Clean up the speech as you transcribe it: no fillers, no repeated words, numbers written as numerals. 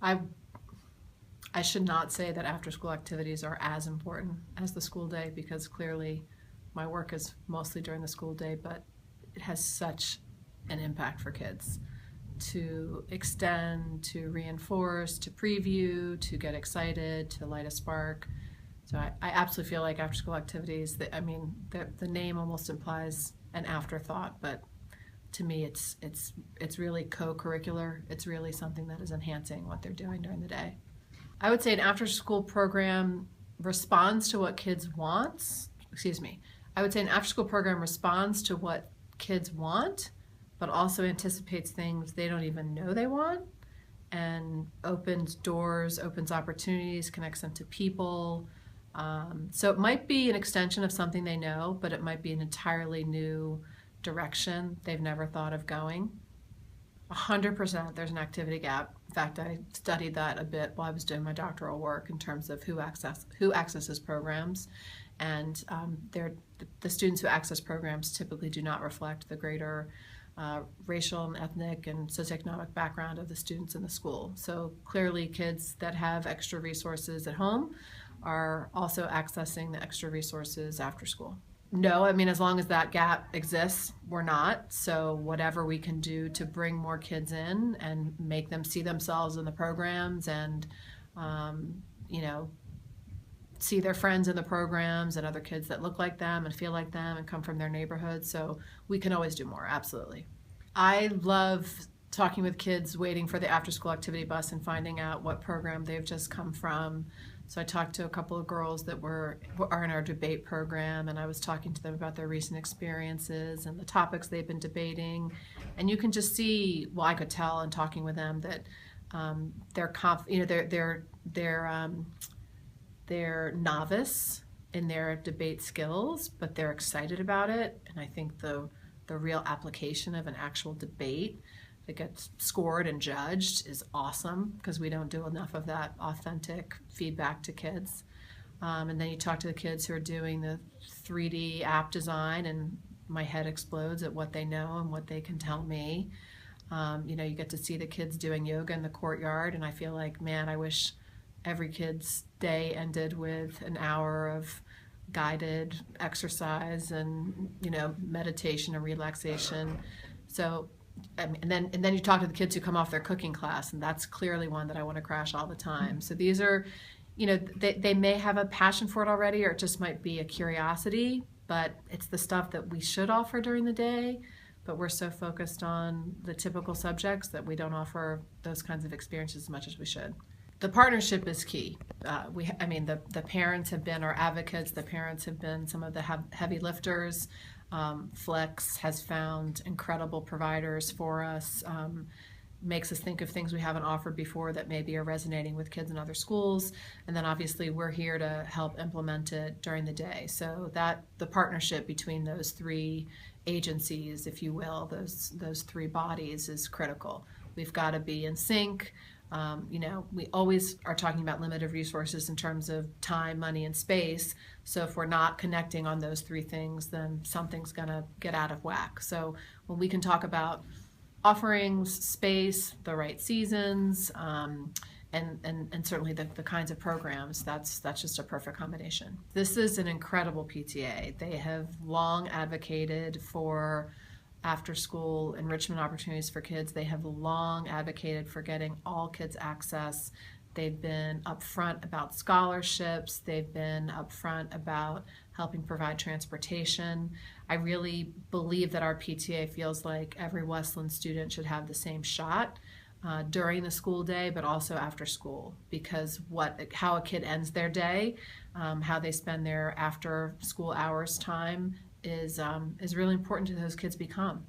I I should not say that after-school activities are as important as the school day, because clearly my work is mostly during the school day, but it has such an impact for kids to extend, to reinforce, to preview, to get excited, to light a spark. So I absolutely feel like after-school activities, the name almost implies an afterthought, but to me it's really co-curricular. It's really something that is enhancing what they're doing during the day. I would say an after-school program responds to what kids want. I would say an after-school program responds to what kids want, but also anticipates things they don't even know they want, and opens doors, opens opportunities, connects them to people. So it might be an extension of something they know, but it might be an entirely new direction they've never thought of going. 100% there's an activity gap. In fact, I studied that a bit while I was doing my doctoral work in terms of who accesses programs, and the students who access programs typically do not reflect the greater racial and ethnic and socioeconomic background of the students in the school. So clearly kids that have extra resources at home are also accessing the extra resources after school. No, as long as that gap exists, we're not. So whatever we can do to bring more kids in and make them see themselves in the programs and, see their friends in the programs and other kids that look like them and feel like them and come from their neighborhood. So we can always do more, absolutely. I love talking with kids waiting for the after-school activity bus and finding out what program they've just come from. So I talked to a couple of girls that are in our debate program, and I was talking to them about their recent experiences and the topics they've been debating. And you can just see, well, I could tell in talking with them that they're novice in their debate skills, but they're excited about it. And I think the real application of an actual debate that gets scored and judged is awesome, because we don't do enough of that authentic feedback to kids. And then you talk to the kids who are doing the 3D app design, and my head explodes at what they know and what they can tell me. You get to see the kids doing yoga in the courtyard, and I feel like, man, I wish every kid's day ended with an hour of guided exercise and meditation and relaxation. So and then you talk to the kids who come off their cooking class, and that's clearly one that I want to crash all the time. So these are, they may have a passion for it already, or it just might be a curiosity, but it's the stuff that we should offer during the day, but we're so focused on the typical subjects that we don't offer those kinds of experiences as much as we should. The partnership is key. The parents have been our advocates. The parents have been some of the heavy lifters. Flex has found incredible providers for us, makes us think of things we haven't offered before that maybe are resonating with kids in other schools. And then obviously we're here to help implement it during the day. So that the partnership between those three agencies, if you will, those three bodies is critical. We've got to be in sync. We always are talking about limited resources in terms of time, money, and space. So if we're not connecting on those three things, then something's going to get out of whack. So when we can talk about offerings, space, the right seasons, and certainly the kinds of programs, that's just a perfect combination. This is an incredible PTA. They have long advocated for after-school enrichment opportunities for kids. They have long advocated for getting all kids access. They've been upfront about scholarships. They've been upfront about helping provide transportation. I really believe that our PTA feels like every Westland student should have the same shot during the school day, but also after school, because how a kid ends their day, how they spend their after-school hours time is really important to those kids become.